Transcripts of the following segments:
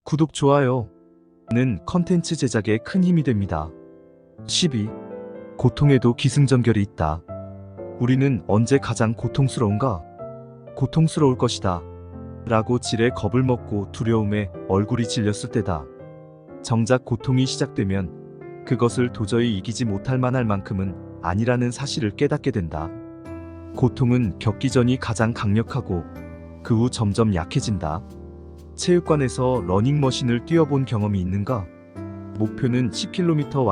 구독, 좋아요는 컨텐츠 제작에 큰 힘이 됩니다. 12. 고통에도 기승전결이 있다. 우리는 언제 가장 고통스러운가? 고통스러울 것이다 라고 지레 겁을 먹고 두려움에 얼굴이 질렸을 때다. 정작 고통이 시작되면 그것을 도저히 이기지 못할 만할 만큼은 아니라는 사실을 깨닫게 된다. 고통은 겪기 전이 가장 강력하고 그 후 점점 약해진다. 체육관에서 러닝머신을 뛰어본 경험이 있는가? 목표는 10km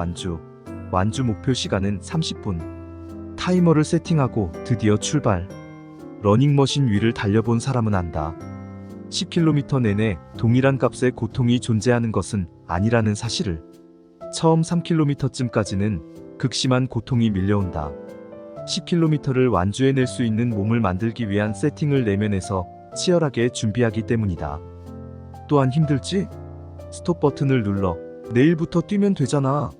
완주 목표 시간은 30분. 타이머를 세팅하고 드디어 출발. 러닝머신 위를 달려본 사람은 안다. 10km 내내 동일한 값의 고통이 존재하는 것은 아니라는 사실을. 처음 3km쯤까지는 극심한 고통이 밀려온다. 10km를 완주해낼 수 있는 몸을 만들기 위한 세팅을 내면에서 치열하게 준비하기 때문이다. 또한 힘들지? 스톱 버튼을 눌러 내일부터 뛰면 되잖아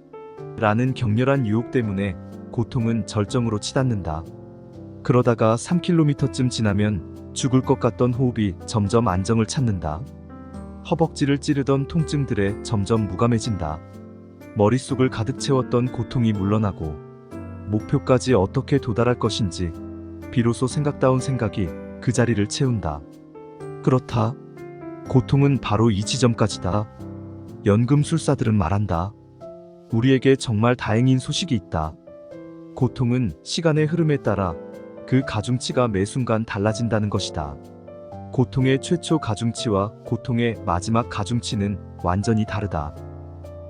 라는 격렬한 유혹 때문에 고통은 절정으로 치닫는다. 그러다가 3km쯤 지나면 죽을 것 같던 호흡이 점점 안정을 찾는다. 허벅지를 찌르던 통증들에 점점 무감해진다. 머릿속을 가득 채웠던 고통이 물러나고 목표까지 어떻게 도달할 것인지 비로소 생각다운 생각이 그 자리를 채운다. 그렇다. 고통은 바로 이 지점까지다. 연금술사들은 말한다. 우리에게 정말 다행인 소식이 있다. 고통은 시간의 흐름에 따라 그 가중치가 매 순간 달라진다는 것이다. 고통의 최초 가중치와 고통의 마지막 가중치는 완전히 다르다.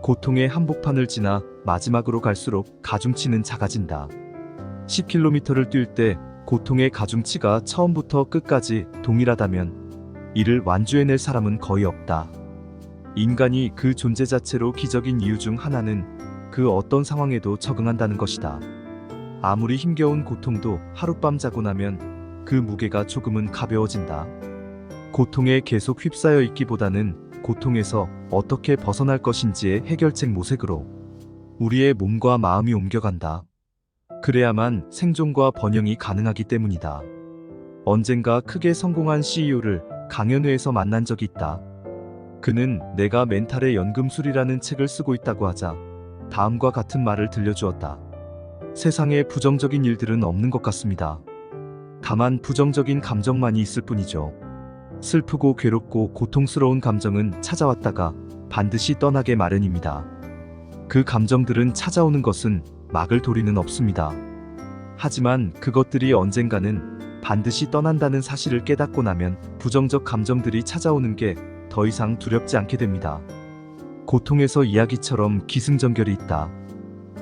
고통의 한복판을 지나 마지막으로 갈수록 가중치는 작아진다. 10km를 뛸 때 고통의 가중치가 처음부터 끝까지 동일하다면 이를 완주해낼 사람은 거의 없다. 인간이 그 존재 자체로 기적인 이유 중 하나는 그 어떤 상황에도 적응한다는 것이다. 아무리 힘겨운 고통도 하룻밤 자고 나면 그 무게가 조금은 가벼워진다. 고통에 계속 휩싸여 있기보다는 고통에서 어떻게 벗어날 것인지의 해결책 모색으로 우리의 몸과 마음이 옮겨간다. 그래야만 생존과 번영이 가능하기 때문이다. 언젠가 크게 성공한 CEO를 강연회에서 만난 적이 있다. 그는 내가 멘탈의 연금술이라는 책을 쓰고 있다고 하자 다음과 같은 말을 들려주었다. 세상에 부정적인 일들은 없는 것 같습니다. 다만 부정적인 감정만이 있을 뿐이죠. 슬프고 괴롭고 고통스러운 감정은 찾아왔다가 반드시 떠나게 마련입니다. 그 감정들은 찾아오는 것은 막을 도리는 없습니다. 하지만 그것들이 언젠가는 반드시 떠난다는 사실을 깨닫고 나면 부정적 감정들이 찾아오는 게 더 이상 두렵지 않게 됩니다. 고통에서 이야기처럼 기승전결이 있다.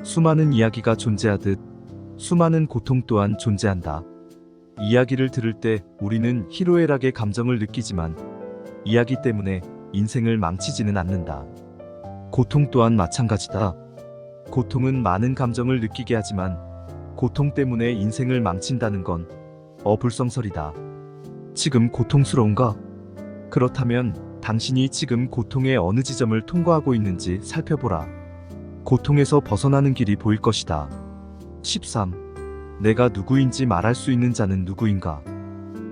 수많은 이야기가 존재하듯 수많은 고통 또한 존재한다. 이야기를 들을 때 우리는 희로애락의 감정을 느끼지만 이야기 때문에 인생을 망치지는 않는다. 고통 또한 마찬가지다. 고통은 많은 감정을 느끼게 하지만 고통 때문에 인생을 망친다는 건 어불성설이다. 지금 고통스러운가? 그렇다면 당신이 지금 고통의 어느 지점을 통과하고 있는지 살펴보라. 고통에서 벗어나는 길이 보일 것이다. 13. 내가 누구인지 말할 수 있는 자는 누구인가?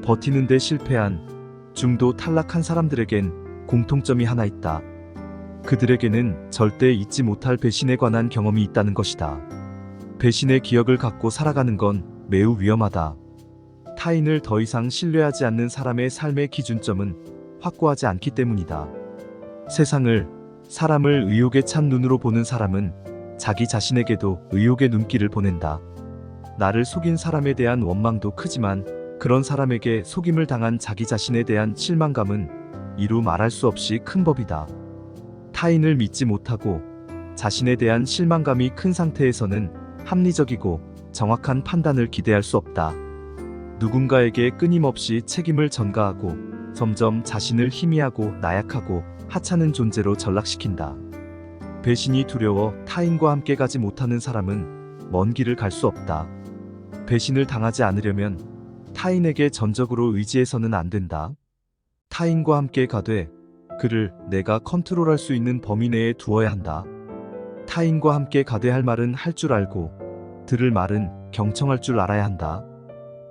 버티는데 실패한 중도 탈락한 사람들에겐 공통점이 하나 있다. 그들에게는 절대 잊지 못할 배신에 관한 경험이 있다는 것이다. 배신의 기억을 갖고 살아가는 건 매우 위험하다. 타인을 더 이상 신뢰하지 않는 사람의 삶의 기준점은 확고하지 않기 때문이다. 세상을, 사람을 의욕에 찬 눈으로 보는 사람은 자기 자신에게도 의욕의 눈길을 보낸다. 나를 속인 사람에 대한 원망도 크지만 그런 사람에게 속임을 당한 자기 자신에 대한 실망감은 이루 말할 수 없이 큰 법이다. 타인을 믿지 못하고 자신에 대한 실망감이 큰 상태에서는 합리적이고 정확한 판단을 기대할 수 없다. 누군가에게 끊임없이 책임을 전가하고 점점 자신을 희미하고 나약하고 하찮은 존재로 전락시킨다. 배신이 두려워 타인과 함께 가지 못하는 사람은 먼 길을 갈 수 없다. 배신을 당하지 않으려면 타인에게 전적으로 의지해서는 안 된다. 타인과 함께 가되 그를 내가 컨트롤할 수 있는 범위 내에 두어야 한다. 타인과 함께 가되 할 말은 할 줄 알고 들을 말은 경청할 줄 알아야 한다.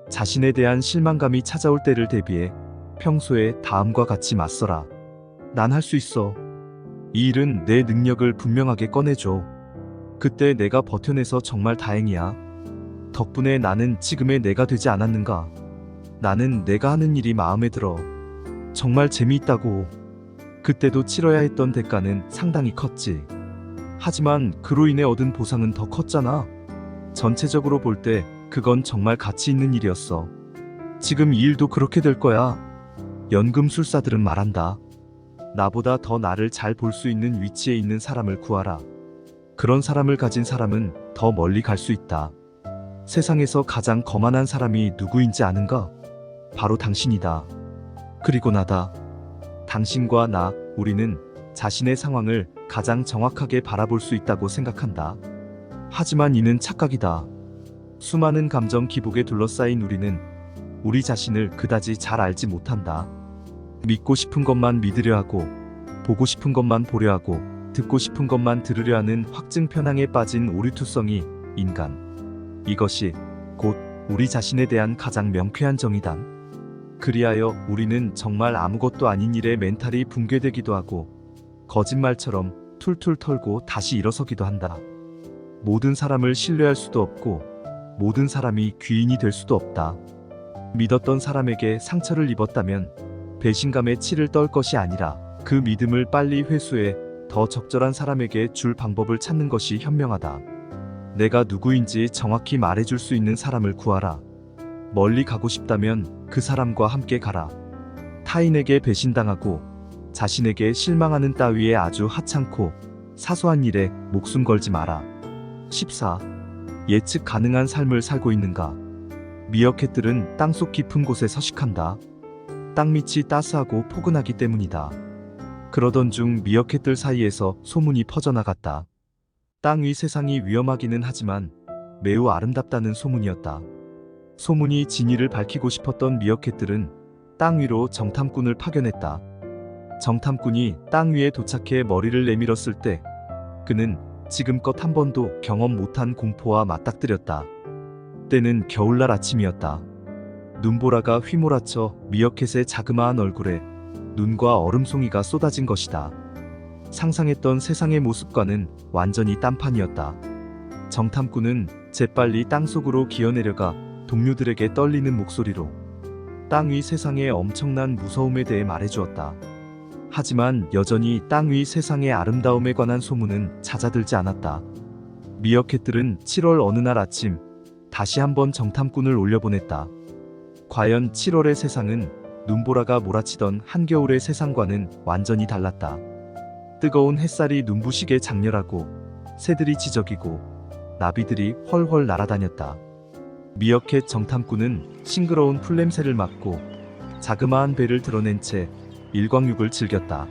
자신에 대한 실망감이 찾아올 때를 대비해 평소에 다음과 같이 맞서라. 난 할 수 있어. 이 일은 내 능력을 분명하게 꺼내줘. 그때 내가 버텨내서 정말 다행이야. 덕분에 나는 지금의 내가 되지 않았는가? 나는 내가 하는 일이 마음에 들어. 정말 재미있다고. 그때도 치러야 했던 대가는 상당히 컸지. 하지만 그로 인해 얻은 보상은 더 컸잖아. 전체적으로 볼 때 그건 정말 가치 있는 일이었어. 지금 이 일도 그렇게 될 거야. 연금술사들은 말한다. 나보다 더 나를 잘 볼 수 있는 위치에 있는 사람을 구하라. 그런 사람을 가진 사람은 더 멀리 갈 수 있다. 세상에서 가장 거만한 사람이 누구인지 아는가? 바로 당신이다. 그리고 나다. 당신과 나, 우리는 자신의 상황을 가장 정확하게 바라볼 수 있다고 생각한다. 하지만 이는 착각이다. 수많은 감정 기복에 둘러싸인 우리는 우리 자신을 그다지 잘 알지 못한다. 믿고 싶은 것만 믿으려 하고, 보고 싶은 것만 보려 하고, 듣고 싶은 것만 들으려 하는 확증 편향에 빠진 오류투성이 인간. 이것이 곧 우리 자신에 대한 가장 명쾌한 정의다. 그리하여 우리는 정말 아무것도 아닌 일에 멘탈이 붕괴되기도 하고 거짓말처럼 툴툴 털고 다시 일어서기도 한다. 모든 사람을 신뢰할 수도 없고 모든 사람이 귀인이 될 수도 없다. 믿었던 사람에게 상처를 입었다면 배신감에 치를 떨 것이 아니라 그 믿음을 빨리 회수해 더 적절한 사람에게 줄 방법을 찾는 것이 현명하다. 내가 누구인지 정확히 말해줄 수 있는 사람을 구하라. 멀리 가고 싶다면 그 사람과 함께 가라. 타인에게 배신당하고 자신에게 실망하는 따위의 아주 하찮고 사소한 일에 목숨 걸지 마라. 14. 예측 가능한 삶을 살고 있는가? 미어캣들은 땅속 깊은 곳에 서식한다. 땅밑이 따스하고 포근하기 때문이다. 그러던 중 미어캣들 사이에서 소문이 퍼져나갔다. 땅 위 세상이 위험하기는 하지만 매우 아름답다는 소문이었다. 소문이 진위를 밝히고 싶었던 미어캣들은 땅 위로 정탐꾼을 파견했다. 정탐꾼이 땅 위에 도착해 머리를 내밀었을 때 그는 지금껏 한 번도 경험 못한 공포와 맞닥뜨렸다. 때는 겨울날 아침이었다. 눈보라가 휘몰아쳐 미어캣의 자그마한 얼굴에 눈과 얼음송이가 쏟아진 것이다. 상상했던 세상의 모습과는 완전히 딴판이었다. 정탐꾼은 재빨리 땅속으로 기어내려가 동료들에게 떨리는 목소리로 땅 위 세상의 엄청난 무서움에 대해 말해주었다. 하지만 여전히 땅 위 세상의 아름다움에 관한 소문은 잦아들지 않았다. 미어캣들은 7월 어느 날 아침 다시 한번 정탐꾼을 올려보냈다. 과연 7월의 세상은 눈보라가 몰아치던 한겨울의 세상과는 완전히 달랐다. 뜨거운 햇살이 눈부시게 장렬하고 새들이 지저귀고 나비들이 훨훨 날아다녔다. 미어캣 정탐꾼은 싱그러운 풀냄새를 맡고 자그마한 배를 드러낸 채 일광욕을 즐겼다.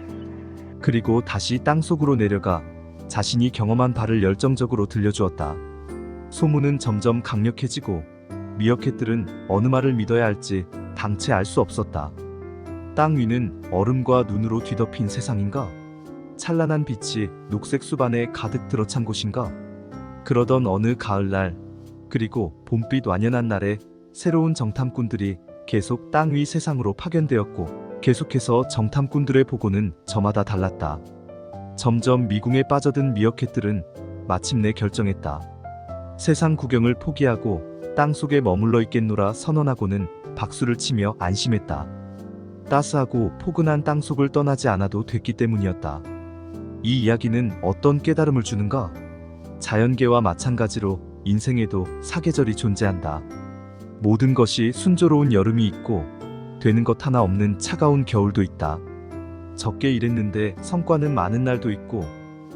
그리고 다시 땅속으로 내려가 자신이 경험한 바를 열정적으로 들려주었다. 소문은 점점 강력해지고 미어캣들은 어느 말을 믿어야 할지 당체 알 수 없었다. 땅 위는 얼음과 눈으로 뒤덮인 세상인가? 찬란한 빛이 녹색 수반에 가득 들어찬 곳인가? 그러던 어느 가을날, 그리고 봄빛 완연한 날에 새로운 정탐꾼들이 계속 땅 위 세상으로 파견되었고 계속해서 정탐꾼들의 보고는 저마다 달랐다. 점점 미궁에 빠져든 미어캣들은 마침내 결정했다. 세상 구경을 포기하고 땅속에 머물러 있겠노라 선언하고는 박수를 치며 안심했다. 따스하고 포근한 땅속을 떠나지 않아도 됐기 때문이었다. 이 이야기는 어떤 깨달음을 주는가? 자연계와 마찬가지로 인생에도 사계절이 존재한다. 모든 것이 순조로운 여름이 있고 되는 것 하나 없는 차가운 겨울도 있다. 적게 일했는데 성과는 많은 날도 있고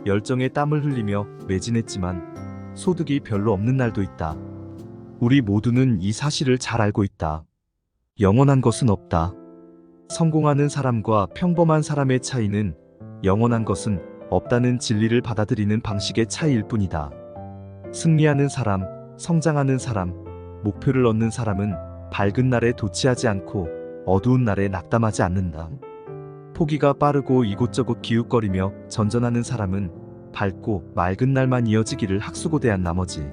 열정에 땀을 흘리며 매진했지만 소득이 별로 없는 날도 있다. 우리 모두는 이 사실을 잘 알고 있다. 영원한 것은 없다. 성공하는 사람과 평범한 사람의 차이는 영원한 것은 없다는 진리를 받아들이는 방식의 차이일 뿐이다. 승리하는 사람, 성장하는 사람, 목표를 얻는 사람은 밝은 날에 도취하지 않고 어두운 날에 낙담하지 않는다. 포기가 빠르고 이곳저곳 기웃거리며 전전하는 사람은 밝고 맑은 날만 이어지기를 학수고대한 나머지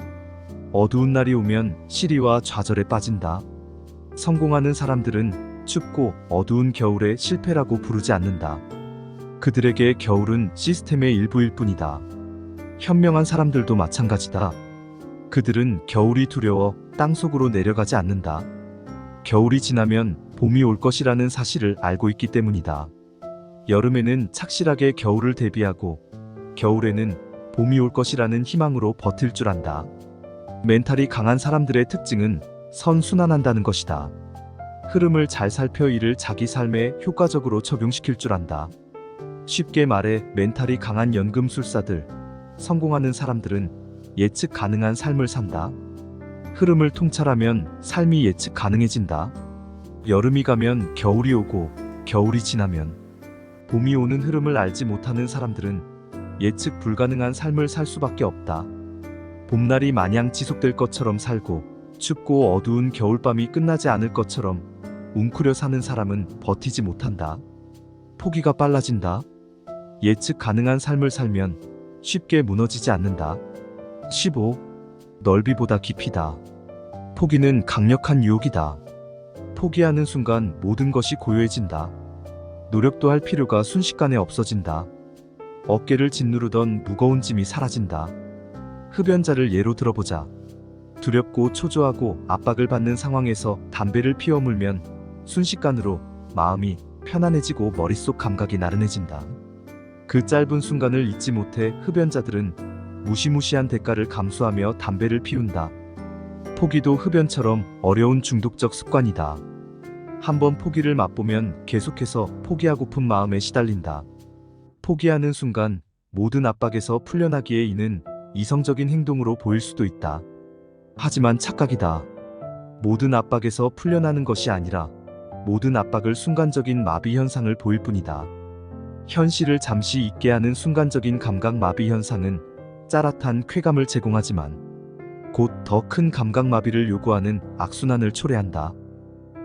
어두운 날이 오면 시리와 좌절에 빠진다. 성공하는 사람들은 춥고 어두운 겨울에 실패라고 부르지 않는다. 그들에게 겨울은 시스템의 일부일 뿐이다. 현명한 사람들도 마찬가지다. 그들은 겨울이 두려워 땅속으로 내려가지 않는다. 겨울이 지나면 봄이 올 것이라는 사실을 알고 있기 때문이다. 여름에는 착실하게 겨울을 대비하고 겨울에는 봄이 올 것이라는 희망으로 버틸 줄 안다. 멘탈이 강한 사람들의 특징은 선순환한다는 것이다. 흐름을 잘 살펴 이를 자기 삶에 효과적으로 적용시킬 줄 안다. 쉽게 말해 멘탈이 강한 연금술사들, 성공하는 사람들은 예측 가능한 삶을 산다. 흐름을 통찰하면 삶이 예측 가능해진다. 여름이 가면 겨울이 오고 겨울이 지나면 봄이 오는 흐름을 알지 못하는 사람들은 예측 불가능한 삶을 살 수밖에 없다. 봄날이 마냥 지속될 것처럼 살고 춥고 어두운 겨울밤이 끝나지 않을 것처럼 웅크려 사는 사람은 버티지 못한다. 포기가 빨라진다. 예측 가능한 삶을 살면 쉽게 무너지지 않는다. 15. 넓이보다 깊이다. 포기는 강력한 유혹이다. 포기하는 순간 모든 것이 고요해진다. 노력도 할 필요가 순식간에 없어진다. 어깨를 짓누르던 무거운 짐이 사라진다. 흡연자를 예로 들어보자. 두렵고 초조하고 압박을 받는 상황에서 담배를 피워 물면 순식간으로 마음이 편안해지고 머릿속 감각이 나른해진다. 그 짧은 순간을 잊지 못해 흡연자들은 무시무시한 대가를 감수하며 담배를 피운다. 포기도 흡연처럼 어려운 중독적 습관이다. 한번 포기를 맛보면 계속해서 포기하고픈 마음에 시달린다. 포기하는 순간 모든 압박에서 풀려나기에 이는 이성적인 행동으로 보일 수도 있다. 하지만 착각이다. 모든 압박에서 풀려나는 것이 아니라 모든 압박을 순간적인 마비 현상을 보일 뿐이다. 현실을 잠시 잊게 하는 순간적인 감각 마비 현상은 짜릿한 쾌감을 제공하지만 곧 더 큰 감각 마비를 요구하는 악순환을 초래한다.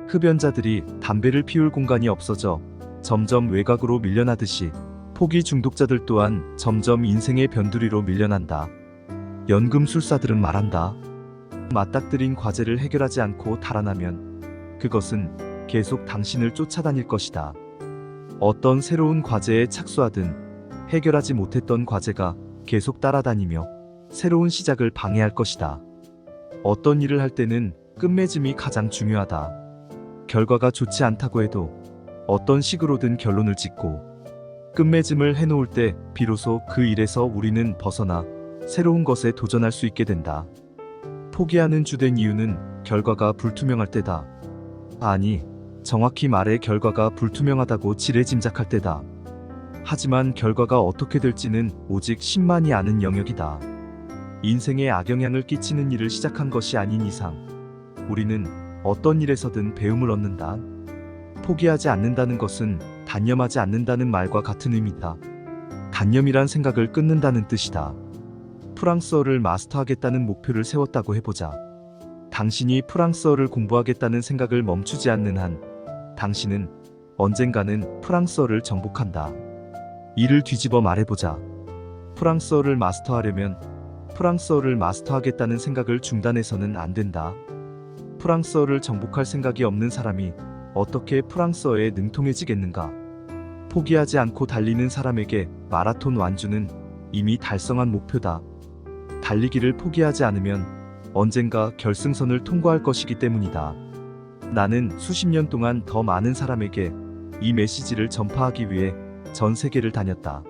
흡연자들이 담배를 피울 공간이 없어져 점점 외곽으로 밀려나듯이 포기 중독자들 또한 점점 인생의 변두리로 밀려난다. 연금술사들은 말한다. 맞닥뜨린 과제를 해결하지 않고 달아나면 그것은 계속 당신을 쫓아다닐 것이다. 어떤 새로운 과제에 착수하든 해결하지 못했던 과제가 계속 따라다니며 새로운 시작을 방해할 것이다. 어떤 일을 할 때는 끝맺음이 가장 중요하다. 결과가 좋지 않다고 해도 어떤 식으로든 결론을 짓고 끝맺음을 해놓을 때 비로소 그 일에서 우리는 벗어나 새로운 것에 도전할 수 있게 된다. 포기하는 주된 이유는 결과가 불투명할 때다. 아니, 정확히 말해 결과가 불투명하다고 지레짐작할 때다. 하지만 결과가 어떻게 될지는 오직 신만이 아는 영역이다. 인생에 악영향을 끼치는 일을 시작한 것이 아닌 이상 우리는 어떤 일에서든 배움을 얻는다. 포기하지 않는다는 것은 단념하지 않는다는 말과 같은 의미다. 단념이란 생각을 끊는다는 뜻이다. 프랑스어를 마스터하겠다는 목표를 세웠다고 해보자. 당신이 프랑스어를 공부하겠다는 생각을 멈추지 않는 한 당신은 언젠가는 프랑스어를 정복한다. 이를 뒤집어 말해보자. 프랑스어를 마스터하려면 프랑스어를 마스터하겠다는 생각을 중단해서는 안 된다. 프랑스어를 정복할 생각이 없는 사람이 어떻게 프랑스어에 능통해지겠는가? 포기하지 않고 달리는 사람에게 마라톤 완주는 이미 달성한 목표다. 달리기를 포기하지 않으면 언젠가 결승선을 통과할 것이기 때문이다. 나는 수십 년 동안 더 많은 사람에게 이 메시지를 전파하기 위해 전 세계를 다녔다.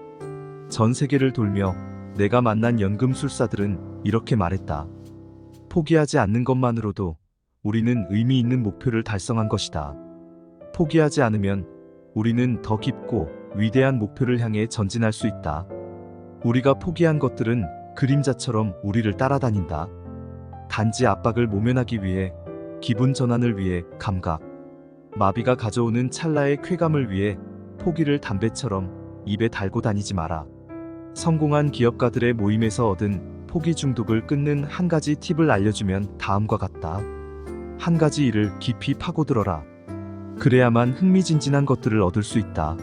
전 세계를 돌며 내가 만난 연금술사들은 이렇게 말했다. 포기하지 않는 것만으로도 우리는 의미 있는 목표를 달성한 것이다. 포기하지 않으면 우리는 더 깊고 위대한 목표를 향해 전진할 수 있다. 우리가 포기한 것들은 그림자처럼 우리를 따라다닌다. 단지 압박을 모면하기 위해, 기분 전환을 위해, 감각, 마비가 가져오는 찰나의 쾌감을 위해 포기를 담배처럼 입에 달고 다니지 마라. 성공한 기업가들의 모임에서 얻은 포기 중독을 끊는 한 가지 팁을 알려주면 다음과 같다. 한 가지 일을 깊이 파고들어라. 그래야만 흥미진진한 것들을 얻을 수 있다.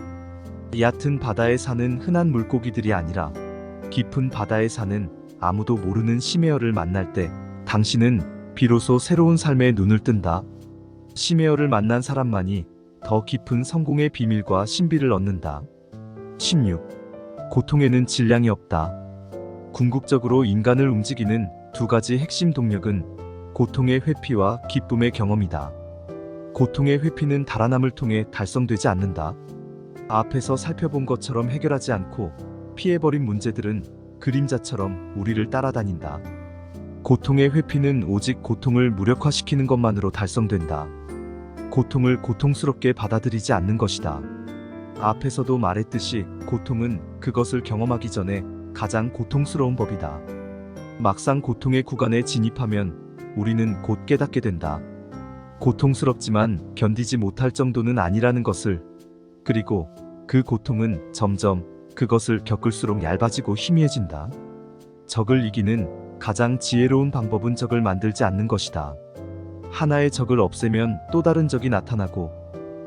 얕은 바다에 사는 흔한 물고기들이 아니라 깊은 바다에 사는 아무도 모르는 심해어를 만날 때 당신은 비로소 새로운 삶에 눈을 뜬다. 심해어를 만난 사람만이 더 깊은 성공의 비밀과 신비를 얻는다. 16. 고통에는 질량이 없다. 궁극적으로 인간을 움직이는 두 가지 핵심 동력은 고통의 회피와 기쁨의 경험이다. 고통의 회피는 달아남을 통해 달성되지 않는다. 앞에서 살펴본 것처럼 해결하지 않고 피해버린 문제들은 그림자처럼 우리를 따라다닌다. 고통의 회피는 오직 고통을 무력화시키는 것만으로 달성된다. 고통을 고통스럽게 받아들이지 않는 것이다. 앞에서도 말했듯이 고통은 그것을 경험하기 전에 가장 고통스러운 법이다. 막상 고통의 구간에 진입하면 우리는 곧 깨닫게 된다. 고통스럽지만 견디지 못할 정도는 아니라는 것을, 그리고 그 고통은 점점 그것을 겪을수록 얇아지고 희미해진다. 적을 이기는 가장 지혜로운 방법은 적을 만들지 않는 것이다. 하나의 적을 없애면 또 다른 적이 나타나고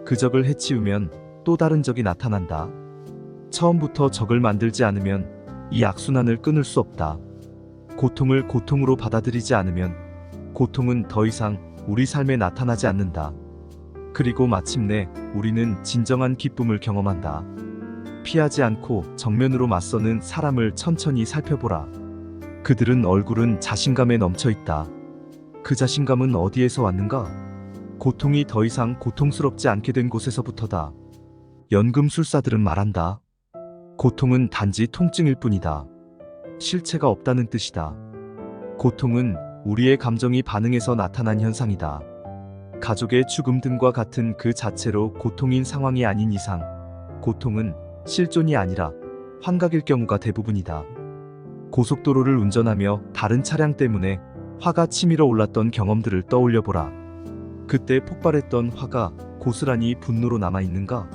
그 적을 해치우면 또 다른 적이 나타난다. 처음부터 적을 만들지 않으면 이 악순환을 끊을 수 없다. 고통을 고통으로 받아들이지 않으면 고통은 더 이상 우리 삶에 나타나지 않는다. 그리고 마침내 우리는 진정한 기쁨을 경험한다. 피하지 않고 정면으로 맞서는 사람을 천천히 살펴보라. 그들은 얼굴은 자신감에 넘쳐 있다. 그 자신감은 어디에서 왔는가? 고통이 더 이상 고통스럽지 않게 된 곳에서부터다. 연금술사들은 말한다. 고통은 단지 통증일 뿐이다. 실체가 없다는 뜻이다. 고통은 우리의 감정이 반응해서 나타난 현상이다. 가족의 죽음 등과 같은 그 자체로 고통인 상황이 아닌 이상, 고통은 실존이 아니라 환각일 경우가 대부분이다. 고속도로를 운전하며 다른 차량 때문에 화가 치밀어 올랐던 경험들을 떠올려보라. 그때 폭발했던 화가 고스란히 분노로 남아있는가?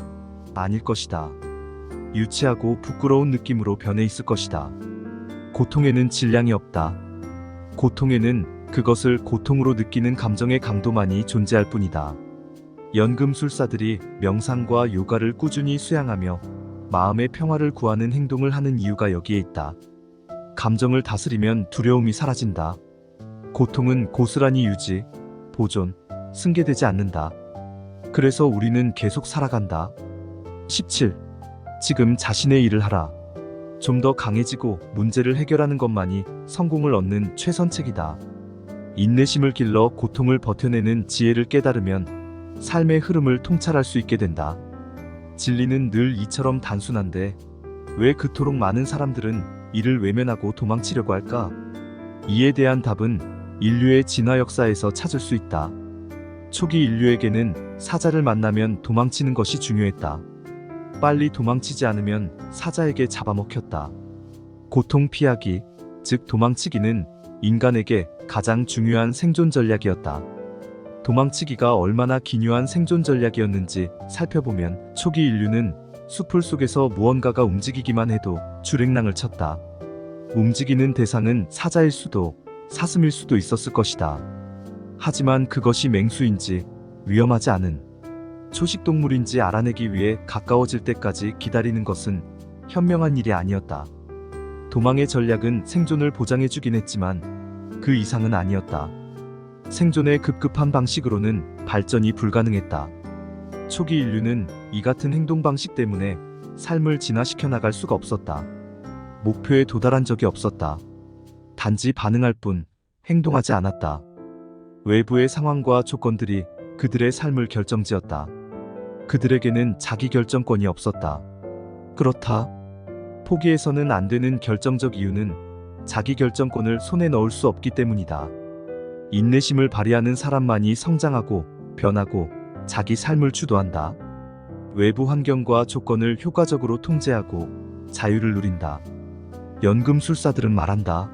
아닐 것이다. 유치하고 부끄러운 느낌으로 변해 있을 것이다. 고통에는 질량이 없다. 고통에는 그것을 고통으로 느끼는 감정의 강도만이 존재할 뿐이다. 연금술사들이 명상과 요가를 꾸준히 수양하며 마음의 평화를 구하는 행동을 하는 이유가 여기에 있다. 감정을 다스리면 두려움이 사라진다. 고통은 고스란히 유지, 보존, 승계되지 않는다. 그래서 우리는 계속 살아간다. 17. 지금 자신의 일을 하라. 좀 더 강해지고 문제를 해결하는 것만이 성공을 얻는 최선책이다. 인내심을 길러 고통을 버텨내는 지혜를 깨달으면 삶의 흐름을 통찰할 수 있게 된다. 진리는 늘 이처럼 단순한데 왜 그토록 많은 사람들은 이를 외면하고 도망치려고 할까? 이에 대한 답은 인류의 진화 역사에서 찾을 수 있다. 초기 인류에게는 사자를 만나면 도망치는 것이 중요했다. 빨리 도망치지 않으면 사자에게 잡아먹혔다. 고통 피하기, 즉 도망치기는 인간에게 가장 중요한 생존 전략이었다. 도망치기가 얼마나 기묘한 생존 전략이었는지 살펴보면 초기 인류는 수풀 속에서 무언가가 움직이기만 해도 주랭랑을 쳤다. 움직이는 대상은 사자일 수도 사슴일 수도 있었을 것이다. 하지만 그것이 맹수인지 위험하지 않은 초식동물인지 알아내기 위해 가까워질 때까지 기다리는 것은 현명한 일이 아니었다. 도망의 전략은 생존을 보장해주긴 했지만 그 이상은 아니었다. 생존의 급급한 방식으로는 발전이 불가능했다. 초기 인류는 이 같은 행동 방식 때문에 삶을 진화시켜 나갈 수가 없었다. 목표에 도달한 적이 없었다. 단지 반응할 뿐 행동하지 않았다. 외부의 상황과 조건들이 그들의 삶을 결정지었다. 그들에게는 자기 결정권이 없었다. 그렇다. 포기해서는 안 되는 결정적 이유는 자기 결정권을 손에 넣을 수 없기 때문이다. 인내심을 발휘하는 사람만이 성장하고 변하고 자기 삶을 주도한다. 외부 환경과 조건을 효과적으로 통제하고 자유를 누린다. 연금술사들은 말한다.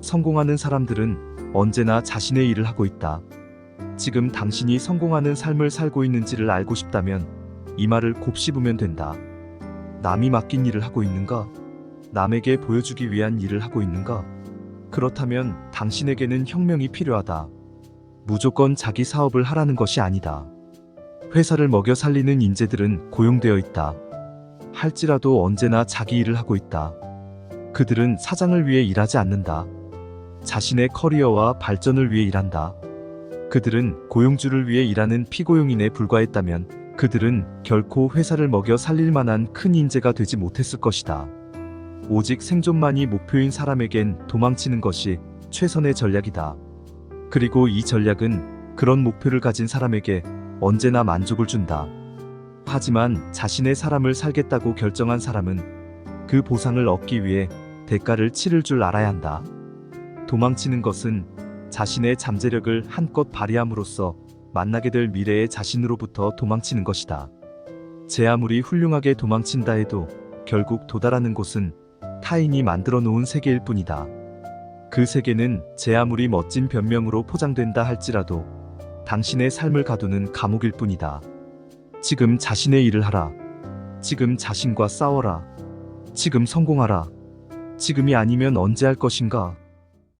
성공하는 사람들은 언제나 자신의 일을 하고 있다. 지금 당신이 성공하는 삶을 살고 있는지를 알고 싶다면 이 말을 곱씹으면 된다. 남이 맡긴 일을 하고 있는가? 남에게 보여주기 위한 일을 하고 있는가? 그렇다면 당신에게는 혁명이 필요하다. 무조건 자기 사업을 하라는 것이 아니다. 회사를 먹여 살리는 인재들은 고용되어 있다. 할지라도 언제나 자기 일을 하고 있다. 그들은 사장을 위해 일하지 않는다. 자신의 커리어와 발전을 위해 일한다. 그들은 고용주를 위해 일하는 피고용인에 불과했다면 그들은 결코 회사를 먹여 살릴 만한 큰 인재가 되지 못했을 것이다. 오직 생존만이 목표인 사람에겐 도망치는 것이 최선의 전략이다. 그리고 이 전략은 그런 목표를 가진 사람에게 언제나 만족을 준다. 하지만 자신의 삶을 살겠다고 결정한 사람은 그 보상을 얻기 위해 대가를 치를 줄 알아야 한다. 도망치는 것은 자신의 잠재력을 한껏 발휘함으로써 만나게 될 미래의 자신으로부터 도망치는 것이다. 제 아무리 훌륭하게 도망친다 해도 결국 도달하는 곳은 타인이 만들어 놓은 세계일 뿐이다. 그 세계는 제 아무리 멋진 변명으로 포장된다 할지라도 당신의 삶을 가두는 감옥일 뿐이다. 지금 자신의 일을 하라. 지금 자신과 싸워라. 지금 성공하라. 지금이 아니면 언제 할 것인가?